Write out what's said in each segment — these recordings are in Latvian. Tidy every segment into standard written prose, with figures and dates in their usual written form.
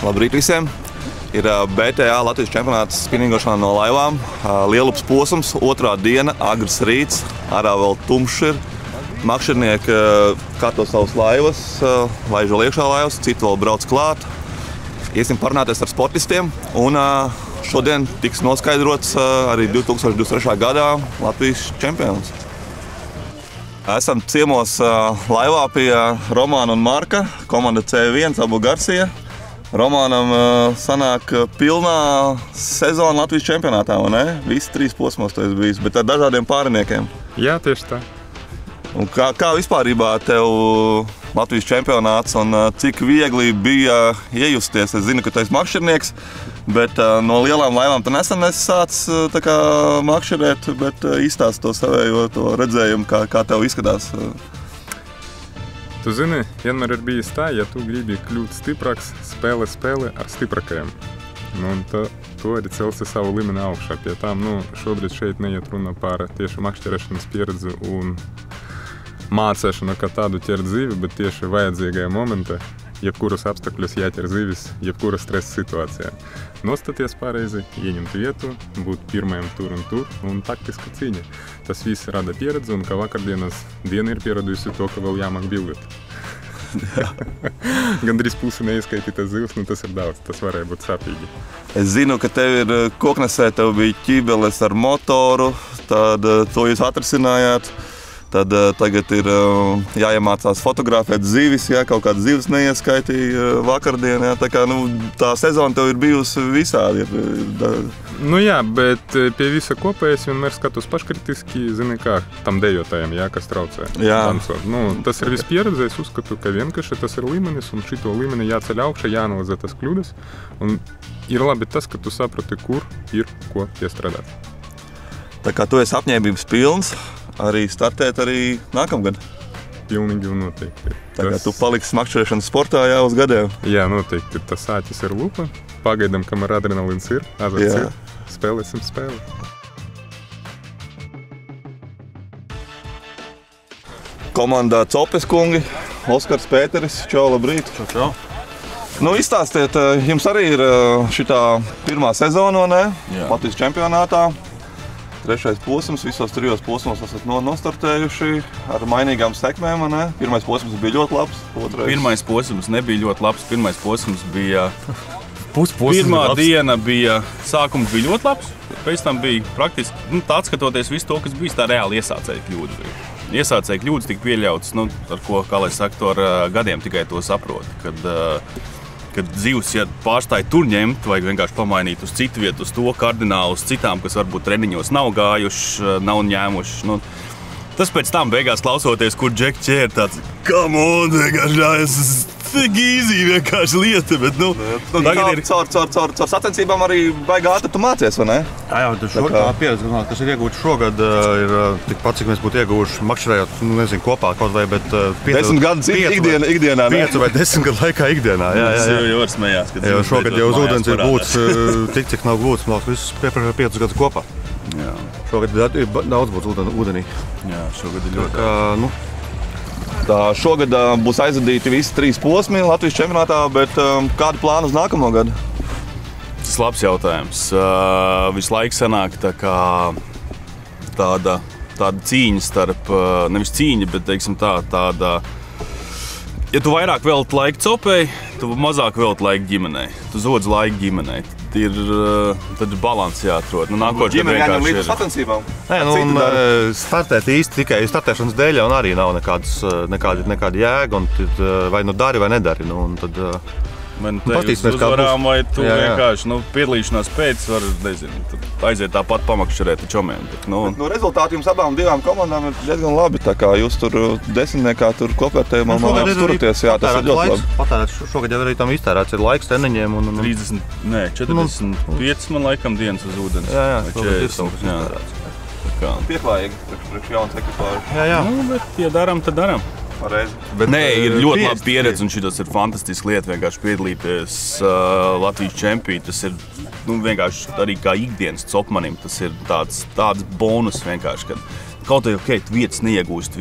Labrīt visiem! Ir BTA Latvijas čempionāts spinningošanā no laivām. Lielups posms, otrā diena, agrs rīts, ārā vēl tumšs ir. Makšķernieki kārto savas laivas, laiž vēl iekšā laivas, citi vēl brauc klāt. Iesim parunāties ar sportistiem un šodien tiks noskaidrots arī 2023. gadā Latvijas čempions. Esam ciemos laivā pie Romāna un Marka, komanda C1, Abu Garcia. Romānam sanāk pilnā sezona Latvijas čempionātā, vai ne? Visi 3 posmos tu esi bijis, bet ar dažādiem pāriniekiem. Jā, tieši tā. Un kā vispārībā tev Latvijas čempionāts un cik viegli bija iejusties? Es zinu, ka tu esi makšķernieks, bet no lielām laivām tu nesen esi sācis makšķerēt, bet izstāsti to savējo to redzējumu, kā tev izskatās. Tu zini, vienmēr ir bijis tā, ja tu gribi kļūt stiprāks, spēle ar stiprākajiem. To arī celsi savu līmeni augšā. Pie tām, šobrīd šeit neiet runa par tieši makšķerēšanas pieredzi un mācēšanu, kā tādu ķert zivi, bet tieši vajadzīgajā momentā, jebkuras apstākļus jāķer zivis, jebkuras stresa situācijā. Nostaties pareizi, ieņemt vietu, būt pirmajam tur un taktiska cīņa. Tas viss rada pieredzi, un kā vakardienas diena ir pieradusi to, ka vēl jāmāk bildēt. Gandrīz pusi neizskaitītas zivs, tas ir daudz, tas varēja būt sāpīgi. Es zinu, ka tev ir koknesē, tev bija ķibeles ar motoru, tad to jūs atrisinājāt. Tad tagad ir jāiemācās fotografēt zivis, kaut kādas zivis neieskaitīja vakardien. Tā kā tā sezona tev ir bijusi visādi. Jā, bet pie visa kopā es vienmēr skatos paškritiski, zini kā, tam dejotājiem, kas traucē dansot. Tas ir viss pieredze, es uzskatu, ka vienkārši tas ir līmenis, un šito līmeni jāceļ augšā, jāanalizē tas kļūdas. Un ir labi tas, ka tu saprati, kur ir ko iestrādāt. Tā kā tu esi apņēmības pilns, arī startēt arī nākamgad. Pilnīgi un noteikti. Tā kā tu paliksi makšķerēšanas sportā jau uz gadiem. Jā, noteikti. Tas āķis ir lupa. Pagaidām, kamēr adrenalīns ir, azarts ir. Spēlēsim spēli. Komandā Copes kungi, Oskars Pēteris. Čau, labrīt. Čau. Izstāstiet, jums arī ir šitā pirmā sezona, ne? Latvijas čempionātā. 3. posms, visos 3 posmos esat nostartējuši ar mainīgām sekmēm, ne? Pirmais posms bija ļoti labs, otrais... Pirmais posms nebija ļoti labs, pirmais posms bija... Pirmā diena bija, sākums bija ļoti labs, pēc tam bija praktiski, tāds skatoties visu to, kas bija, tā reāli iesācēja kļūdas bija. Iesācēja kļūdas tika pieļautas, ar ko, kā lai saka, to ar gadiem tikai to saprot, kad zivs, ja pārstāja tur ņemt, vajag vienkārši pamainīt uz citu vietu, uz to kardinālu, uz citām, kas varbūt treniņos nav gājuši, nav ņēmuši. Tas pēc tam beigās klausoties, kur Džeki ķēra tāds, come on, vienkārši tik easy vienkārši lieta, bet tagad ir... Caur sacensībām arī baigā ātri tu mācies, vai ne? Jā, tā pieredze, kas ir iegūta šogad, ir tikpat, cik mēs būtu ieguvuši makšķerējot, nezinu, kopā kaut vai, bet... 10 gadus ikdienā, ne? 5 vai 10 gadu laikā ikdienā, jā. Jau var smējās, kad jo šogad jau uz ūdens ir būts, tik cik nav būts, mēs visus piepriekšējos 5 gadus kopā. Jā. Šogad ir daudz būts ūdenī. Jā, šogad ir ļoti. Šogad būs aizvadīti visi 3 posmi Latvijas čempionātā, bet kādi plāni uz nākamo gadu? Tas ir labs jautājums. Visu laiku sanāk tāda cīņa starp, nevis cīņa, bet teiksim tāda, ja tu vairāk velti laiku copei, tu mazāk velti laiku ģimenei. Tu zodz laiku ģimenei. Tad ir balans jāatrod. Ģimene jāņem līdz sacensībām. Startēt īsti tikai startēšanas dēļ, un arī nav nekāda jēga, un vai dari vai nedari. Vai te jūs uzvarām, vai tu vienkārši piedalīšanās pēc var, nezinu, aiziet tāpat pamakšķerēt ar čomiem. Rezultāti jums abām divām komandām ir diezgan labi, tā kā jūs tur desmitniekā tur kopvērtējumā turaties, tas ir ļoti labi. Patērēts šogad jau arī tam iztērēts ir laiks treniņiem. 45 man laikam dienas uz ūdens. Jā, šogad ir kaut kas iztērēts. Pieklājīgi, priekš jauns ekipāžu. Jā. Bet, ja daram, tad daram. Bet ir ļoti laba pieredze, un šitas ir fantastiska lieta vienkārši piedalīties Latvijas čempionā. Tas ir vienkārši arī kā ikdienas copmanim, tas ir tāds bonus vienkārši, kad kaut vai vietas neiegūst,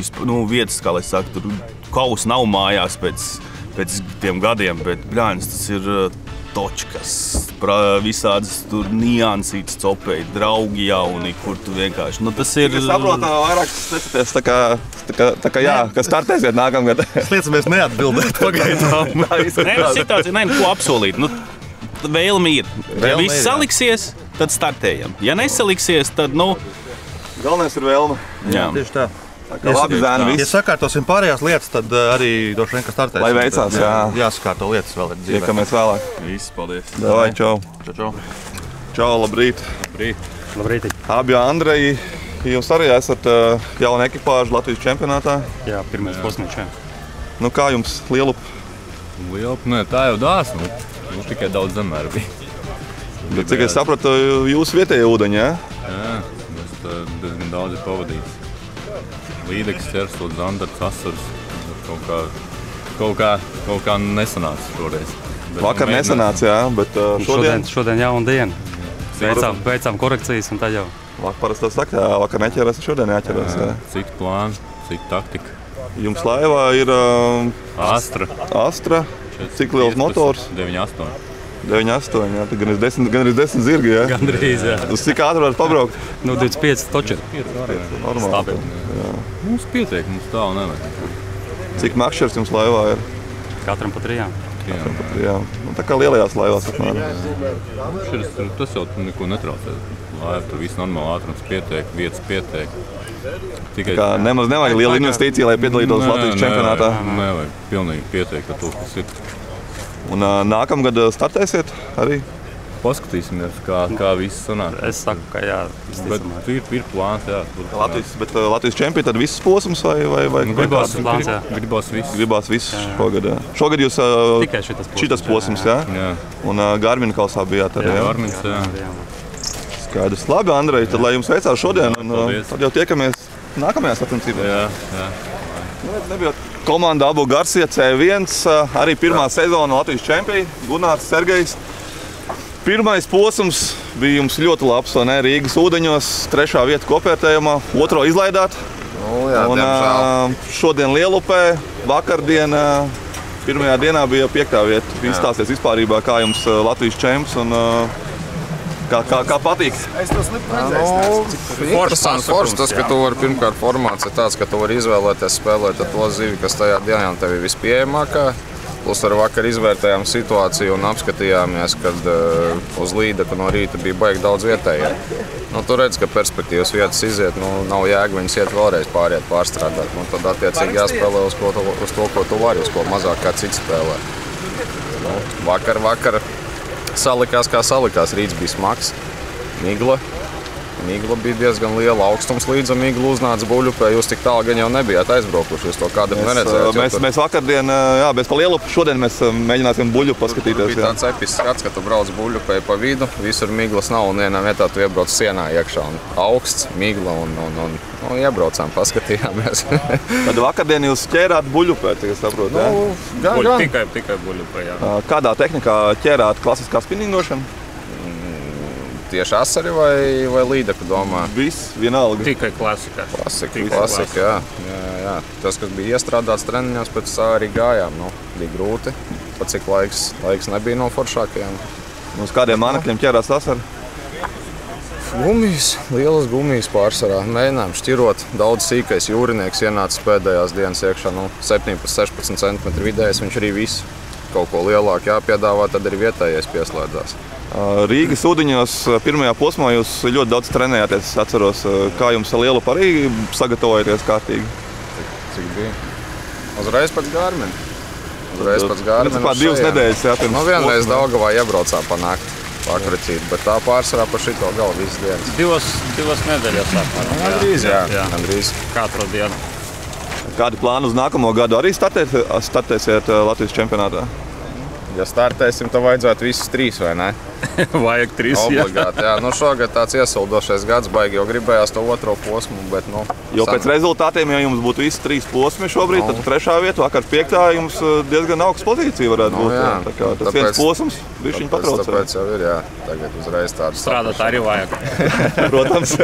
vietas, kā lai saka, tur kausa nav mājās pēc tiem gadiem, bet tas ir točkas, visādas tur niansītas copēji, draugi jauni, kur tu vienkārši, tas ir... Es saprotu, vairāk stecaties tā kā jā, kas startēsiet nākamgad. Sliecamies neatbildēt pagaidām. Situācija, ko apsolīt, vēlmi ir. Ja viss saliksies, tad startējam. Ja nesaliksies, tad, Galvenais ir vēlme. Jā. Tieši tā. Labi zēni Ja viss. sakārtosim pārējās lietas, tad arī droši vien, ka startēsim. Lai veicās, jā. Jāsakārto lietas vēl ir dzīvē. Tiekamies vēlāk. Viss, paldies. Davai, čau. Čau. Čau, labrīt. Labrīt. Abi Andreji, jūs arī esat jauna ekipāža Latvijas čempionātā. Jā, pirmais posmīčs. Kā jums Lielup? Nē, tā jau dās. Tikai daudz zemēr bija. Bet cik es sapratu, jūs vietējie ūdeņi, jā? Jā, mēs diezgan daudz ir pavadījis. Līdekis, Ķerslots, Zandarts, Asars. Kaut kā nesanāca šoreiz. Vakar nesanāca, jā, bet Šodien jauna diena. Veicām korekcijas un tad jau. Parasti tas saka, jā, vakar neķeras, šodien jāķeras. Jā. Cik plāns, cik taktika. Jums laivā ir Astra. Cik liels motors? 9,8. 9,8, jā, tad gan ir 10 zirgi, jā? Gandrīz, jā. Uz cik ātri varat pabraukt? 25 toči. Normāli. Mums pietiek, mums tālu nevajag. Cik makšķers jums laivā ir? Katram pa 3. Jā, tā kā lielajās laivās apmēram. Tas jau neko netraucē. Laiva tur viss normāli, ātrums pietiek, vietas pietiek. Kā nemaz nevajag liela investīcija, lai piedalītos Latvijas čempionātā. Nevajag, pilnīgi pietiek ar to, kas ir. Un nākamgad startēsiet arī? Paskatīsimies, kā viss sanāk. Es saku, ka jā. Bet ir plāns, jā. Latvijas čempioni tad visas posms vai Gribās plāns, jā. Gribās viss šogad, jā. Šogad jūs Tikai šitas posms, jā? Jā. Un Garmin kausā bijāt arī, jā? Garmins, jā. Skaidrs. Labi, Andrej, tad lai jums veicās šodien, un tad jau tiekamies nākamajās sacensībās. Jā. Nebija komanda Abu Garcia C1, arī pirmā sezona Latvijas čempioni, Gunārs, Sergejs. Pirmais posms bija jums ļoti labs, vai ne? Rīgas ūdeņos, 3. vieta kopvērtējumā, 2. izlaidāt. Jā, un šodien Lielupē, vakardien, pirmajā dienā bija 5. vieta. Izstāsties vispārībā, kā jums Latvijas čemps un kā patīk? Interesants forši tas, ka tu vari pirmkārt formāts ir tāds, ka tu vari izvēlēties spēlēt ar to zivi, kas tajā dienā tev ir vispieejamākā. Plus ar vakar izvērtējām situāciju un apskatījāmies, kad uz Līdeku no rīta bija baigi daudz vietējie. Tu redz, ka perspektīvas vietas iziet, nav jēga viņas iet vēlreiz pārstrādāt. Tad attiecīgi jāspēlē uz to, ko tu vari, uz ko mazāk kā cits spēlē. Vakar salikās kā salikās, rīts bija smags, migla bija diezgan liela, augstums līdz miglu uznāca Buļupē, jūs tik tālu gan jau nebijāt aizbraukuši, jūs to kādam neredzējāt. Mēs vakardien, bez pa Lielupu, šodien mēs mēģināsim Buļupu paskatīties. Bija tāds episks skats, ka tu brauc Buļupē pa vidu, visur miglas nav un vienā vietā tu iebrauc sienā iekšā un augsts, migla un iebraucām, paskatījāmies. Tad vakardien jūs ķērāt Buļupē, cik es saprotu, jā? Tikai Buļupē, jā. Kādā tehnikā ķērāt klasiskā spinningošana? Tieši asari vai līdeku domā? Viss, vienalga. Tikai klasika. Klasika, jā. Tas, kas bija iestrādāts treniņos, pēc tā arī gājām. Bija grūti, pat cik laiks nebija no foršākajiem. Uz kādiem manekļiem ķērās asari? Gumijas, lielas gumijas pārsvarā. Mēģinājām šķirot. Daudz sīkais jūrinieks ienāca pēdējās dienas iekšā, 17-16 cm vidējais. Viņš arī visu kaut ko lielāku jāpiedāvā, tad arī vietējais pieslēdzās. Rīgas ūdeņos pirmajā posmā jūs ļoti daudz trenējāties, es atceros. Kā jums ar Lielupu arī sagatavojaties kārtīgi? Cik bija? Uzreiz pēc Garmin. Principā 2 nedēļas, jā, pirms vienreiz Daugavā iebraucām pa nakti pakraķīt, bet tā pārsvarā pa šito galu visas dienas. 2 nedēļas apmēram. Gandrīz. Katru dienu. Kādi plāni uz nākamo gadu arī startēsiet Latvijas čempionātā? Ja startēsim, tad vajadzētu visus 3, vai ne? Vajag 3, obligāti, jā. Šogad tāds iesildošais gads, baigi jau gribējās to 2. posmu, bet Jo pēc rezultātiem, ja jums būtu visi 3 posmi šobrīd, tad 3. vieta, vakar 5. jums diezgan augsts pozīcija varētu būt. Jā. Tā kā tas viens posms bišķiņ patrauc. Tāpēc jau ir, jā. Tagad uzreiz tādu strādāt arī vajag. Protams.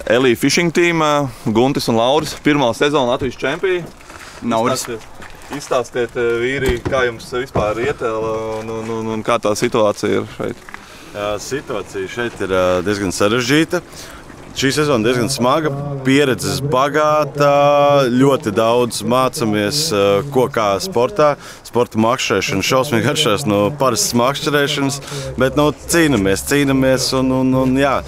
Elija Fishing Team, Guntis un Lauris, pirmā sezona Latvijas čempioni. Izstāstiet, vīri, kā jums vispār iet un kā tā situācija ir šeit? Situācija šeit ir diezgan sarežģīta. Šī sezona diezgan smaga, pieredzes bagāta, ļoti daudz mācāmies, ko kā sportā. Sporta makšķerēšana šausmīgi atšķiras no parastas makšķerēšanas, bet cīnāmies un jā,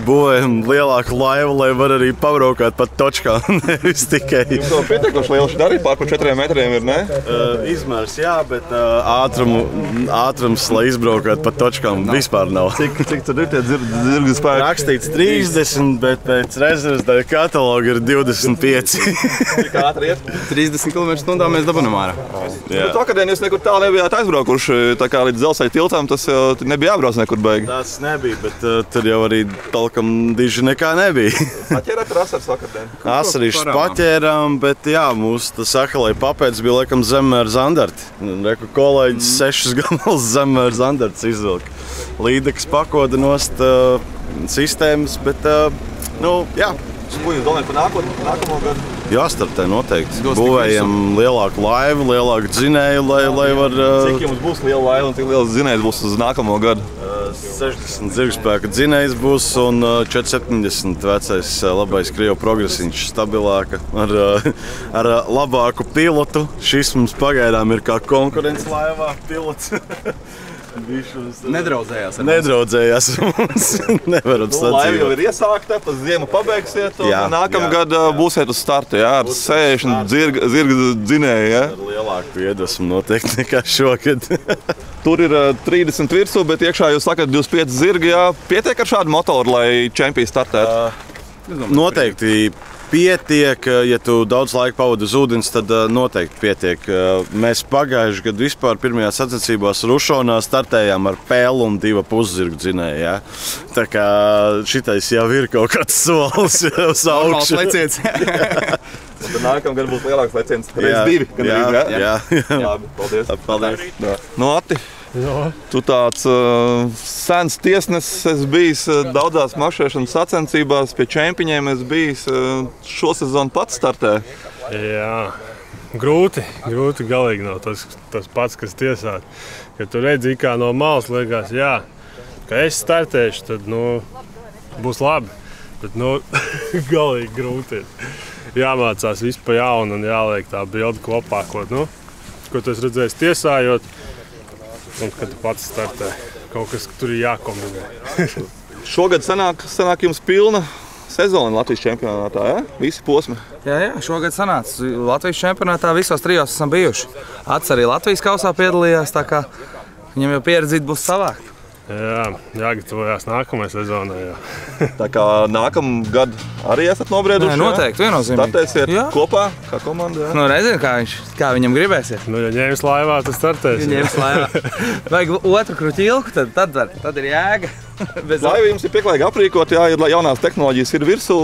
būvējam lielāku laivu, lai var arī pabraukāt pa točkām, nevis tikai. Jums vēl pietiekoši liela šī darība, pār 4 metriem ir, ne? Izmērs jā, bet ātrums, lai izbraukāt pa točkām, vispār nav. Cik tad ir tie zirga spēki? Rakstīts 30, bet pēc rezerves daļa kataloga ir 25. Cik ātri iet? 30 km/h mēs dabūjam ārā. Bet vakardien jūs nekur tālu nebijāt aizbraukuši, tā kā līdz dzelzceļa tiltam tas jau nebija jābrauc nekur beigi. Tas nebija, bet tur jau arī talkam diži nekā nebija. Paķērāt ar asaras vakardien? Asarīšas paķērām, bet jā, mūsu tas akalai papēdz bija laikam Zemmēra zandarti. Reku kolēģis 6 gabalas Zemmēra zandarts izvilka. Līdekas pakoda nost sistēmas, bet jā. Ko jūs domājat par nākamo gadu? Jāstartē noteikti. Būvējam lielāku laivu, lielāku dzinēju, lai var... Cik jums būs liela laiva un cik liels dzinējs būs uz nākamo gadu? 60 zirgspēka dzinējs būs un 470 vecais labais Krievu progresiņš, stabilāka, ar labāku pilotu. Šis mums pagaidām ir kā konkurence laivā pilots. Nedraudzējās mums. Nevaram sacīt. Laiva jau ir iesākta, pa ziemu pabeigsiet un nākamgad būsiet uz startu, jā, ar 60 zirga dzinēju, jā. Ar lielāku iedvesmu noteikti nekā šogad. Tur ir 30 virsū, bet iekšā jūs sakat 25 zirgi, jā. Pietiek ar šādu motoru, lai čempioni startētu? Noteikti pietiek, ja tu daudz laika pavadi uz ūdens, tad noteikti pietiek. Mēs pagājuši gadu vispār pirmajās sacensībās Rušonā startējām ar pēlu un 2,5 zirgu dzinēju. Ja? Tā kā šitais jau ir kaut kāds solis uz augšu. Leciens. Tad nākamgad būs lielāks leciens. Reiz 2. Jā. Labi, paldies. Paldies. No Ati. Tu tāds sens tiesnesis esi bijis daudzās makšķerēšanas sacensībās, pie čempiņiem esi bijis. Šo sezonu pats startē? Jā, grūti galīgi nav tas pats, kas tiesāt. Kad tu redzi kā no malas, liekas, jā, ka es startēšu, tad būs labi. Bet galīgi grūti ir. Jāmācās visu pa jaunu un jāliek tā bildi kopā, ko tu esi redzējis tiesājot. Un, kad tu pats startē, kaut kas tur ir jākombinē. Šogad sanāk jums pilna sezona Latvijas čempionātā, ja? Visi posmi? Jā, šogad sanāca. Latvijas čempionātā visos trijos esam bijuši. Ats arī Latvijas kausā piedalījās, tā kā viņam jau pieredzīti būs savākt. Jā, jāgatavojās nākamajai sezonai. Jā. Tā kā nākamgad arī esat nobrieduši? Nē, noteikti, viennozīmīgi. Startēsiet kopā, kā komanda? Jā. Nezinu, kā viņam gribēsiet. Ja ņēmis laivā, tad startēs. Ja ņēmis laivā. Vajag otru kruķilku, tad ir jēga. Laiva jums ir pieklājīgi aprīkot, jā, ir jaunās tehnoloģijas ir virsū,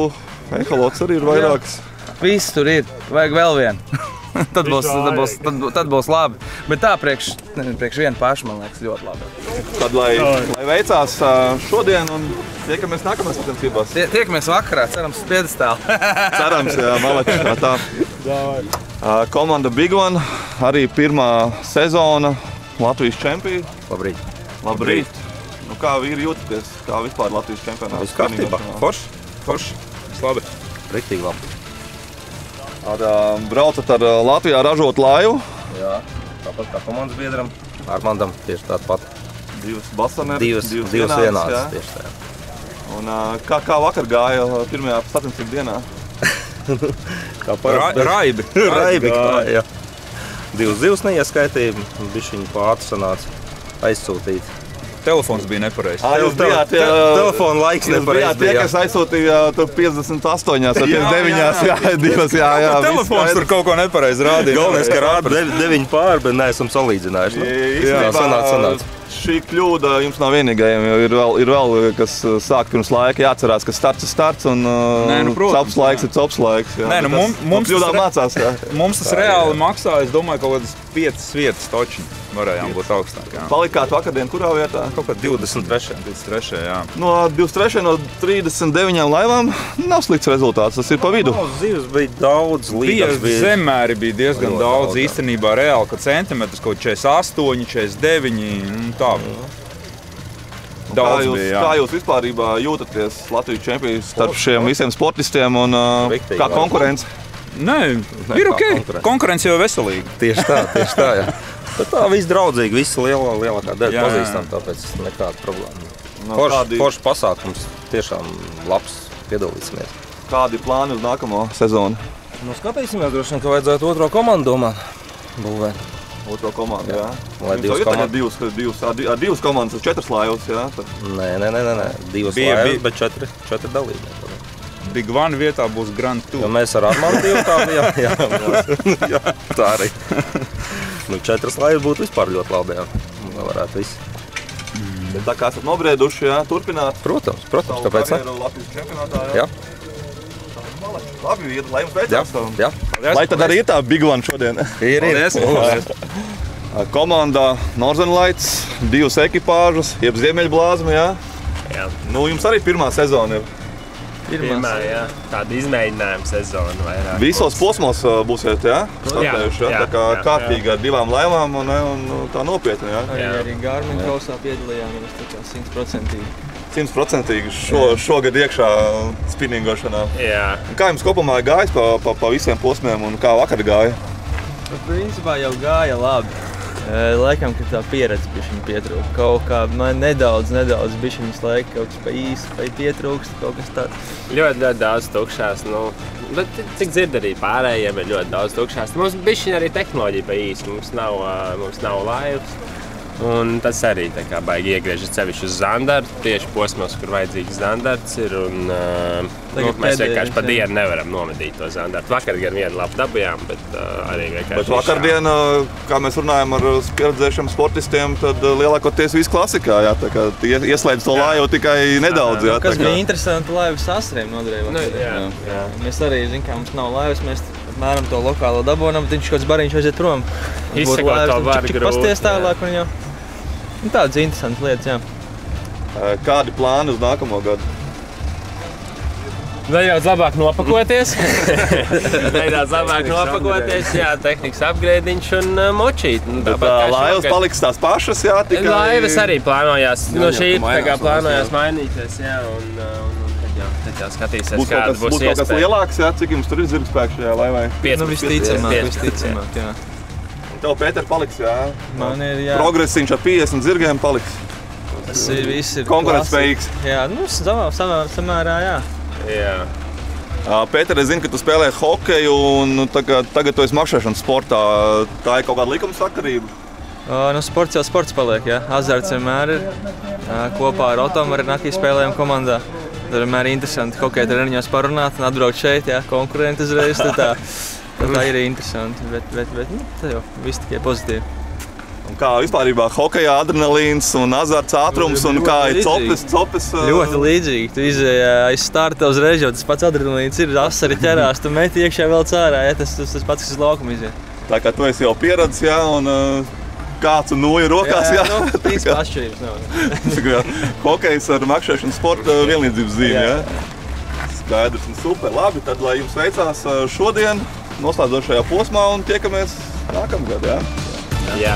eholots arī ir vairākas. Viss tur ir, vajag vēl vienu. Tad būs labi. Bet tā priekš viena paša, man liekas, ļoti labi. Tad, lai veicās šodien un tiekamies nākamās sacensībās. Tiekamies vakarā, cerams, piedestāli. Cerams, jā, maleči, tā. Komanda Big One, arī pirmā sezona Latvijas čempioni. Labrīt. Kā vīri jūtaties? Kā vispār Latvijas čempionātā? Viss kārtībā. Forši. Labi. Riktīgi labi. Braucat ar Latvijā ražotu laivu? Jā, tāpat kā komandas biedram. Armandam tieši tāda pat. Divas basaneri, divas vienādas tieši tā. Un kā vakar gāja pirmajā sacensību dienā? Kā parasti. Raibi. Jā. Divas zivs neieskaitīja, bišķiņu pārtu sanāca aizsūtīt. Telefons bija nepareizs. Telefona laiks nepareizs bija. Tie, kas aizsūtīja 58, 59, divas, jā. Telefons tur kaut ko nepareizi rādīja. Galvenais, ka rāda 9 pār, bet neesam salīdzinājuši. Jā, sanāca. Šī kļūda jums nav vienīgajiem, jo ir vēl, kas sāk pirms laika jāatcerās, ka starts ir starts un cops laiks ir cops laiks. Nē, mums tas reāli maksā, es domāju, kaut kādas 5 vietas točiņi. varējām būt augstāk. Jā. Palikāt vakardien, kurā vietā? Kaut kā 23. 23. Jā. No 23. no 39 laivām nav slikts rezultāts, tas ir pa vidu. Zivs bija daudz, līdās bija. Zemēri bija diezgan daudz, īstenībā reāli, ka centimetrus kaut 48, 49, tā. Daudz bija, jā. Kā jūs vispārībā jūtaties Latvijas čempionā starp šiem visiem sportistiem un kā konkurence? Nē, ir ok. Konkurence jau veselīga. Tieši tā, jā. Bet tā viss draudzīgi, visi lielākā daļa pazīstam, tāpēc nekāda problēma. Foršs pasākums, tiešām labs, piedalīsimies. Kādi plāni uz nākamo sezonu? Nu, skatīsimies, droši vien, ka vajadzētu otro komandu domāt, būvēt. Otro komandu, jā. Lai divas komandas. Divas komandas, 4 laivas, jā? Nē. Divas laivas, bet 4 dalībnieki. Big One vietā būs Grand Tour. Jo mēs ar Armandu divu tādu, jā, tā arī. 4 laivas būtu vispār ļoti labi, jā. Varētu visi. Bet tā kā esat nobrieduši, jā, turpināt? Protams, kāpēc ne? Latvijas čempionātā, jā. Labi, lai jums veicās. Jā. Lai tad arī ir tā Big One šodien. Ir. Komandā Northern Lights, 2 ekipāžas, jeb Ziemeļblāzma, jā? Jā. Nu, jums arī pirmā sezona ir. Pirmā, jā. Tāda izmēģinājuma sezona vairāk. Visos posmos būsiet, jā? Startējuši, jā? Tā kā kārtīgi ar 2 laivām un tā nopietni, jā? Arī Garmin kausā piedalījāmies, tā kā 100%. 100% šogad iekšā spinningošanā. Jā. Kā jums kopumā gājis pa visiem posmiem un kā vakar gāja? Principā jau gāja labi. Laikam, ka tā pieredze bišķiņ pietrūka. Kaut kā man nedaudz bišķiņas laika kaut kas pa īsi, pa pietrūkst, kaut kas tāds. Ļoti daudz tukšās, bet cik dzird arī pārējiem ir ļoti daudz tukšās. Mums bišķiņ arī tehnoloģija pa īsi, mums nav laivas. Un tas arī tā kā baigi iegriežas sevišķi uz zandartu, tieši posmos, kur vajadzīgs zandarts ir. Mēs vienkārši pa dienu nevaram nomedīt to zandartu. Vakar gan vienu labu dabujām, bet arī vienkārši. Bet vakardien, kā mēs runājam ar pieredzējušiem sportistiem, tad lielākoties viss klasikā, jā, tā kā ieslēdz to laivu tikai nedaudz, jā. Kas bija interesanti, laivas asariem nodarīja. Jā. Mēs arī, ka mums nav laivas, mēs apmēram to lokālo dabonam, bet viņš kaut kāds bariņš aiziet prom. Izsakot to var grūti. Pasties tālāk un jau. Tādas interesantas lietas, jā. Kādi plāni uz nākamo gadu? Nedaudz labāk nopakoties. Jā, tehnikas upgradiņš un močīt. Bet laivas paliks tās pašas, jā? Laivas arī plānojās. No šī tā kā plānojās mainīties, jā. Tad jau skatīsies, kāda būs iespēja. Būs kaut kas lielāks, jā? Cik jums tur ir zirgspēks šajā laivai? Visticamāk, jā. Tev, Pēter, paliks, jā? Man ir, jā. Progresiņš ar 50 zirgiem paliks. Tas viss ir konkurētspējīgs. Jā, samērā, jā. Pēter, es zinu, ka tu spēlē hokeju un tagad tu esi makšķerēšanas sportā. Tā ir kaut kāda likuma sakarība? Sports jau sports paliek, jā. Azarts vienmēr ir. Kopā ar Otomu arī nakī spēlējam komandā. Tad vienmēr ir interesanti hokeja treniņos parunāt un atbraukt šeit, jā, konkurenti uzreiz. Tā ir interesanti, bet tā jau viss tikai pozitīvi. Un kā vispārībā hokejā adrenalīns un azarts ātrums un kā ir copes? Ļoti līdzīgi. Tu izēji aiz starta uzreiz, jo tas pats adrenalīns ir, asari ķerās, tu meti iekšā vēl cārā, jā, tas pats, kas uz laukumu iziet. Tā kā tu esi jau pieredzis, jā, un kāds un noja rokās, jā? Jā, principā atšķirības nav. Hokejs ar makšķerēšanas sporta vienlīdzības zīmi, jā? Skaidrs un super. Labi, tad lai jums veicās šodien noslēdzošajā posmā un tiekamies nākamgad, jā? Jā.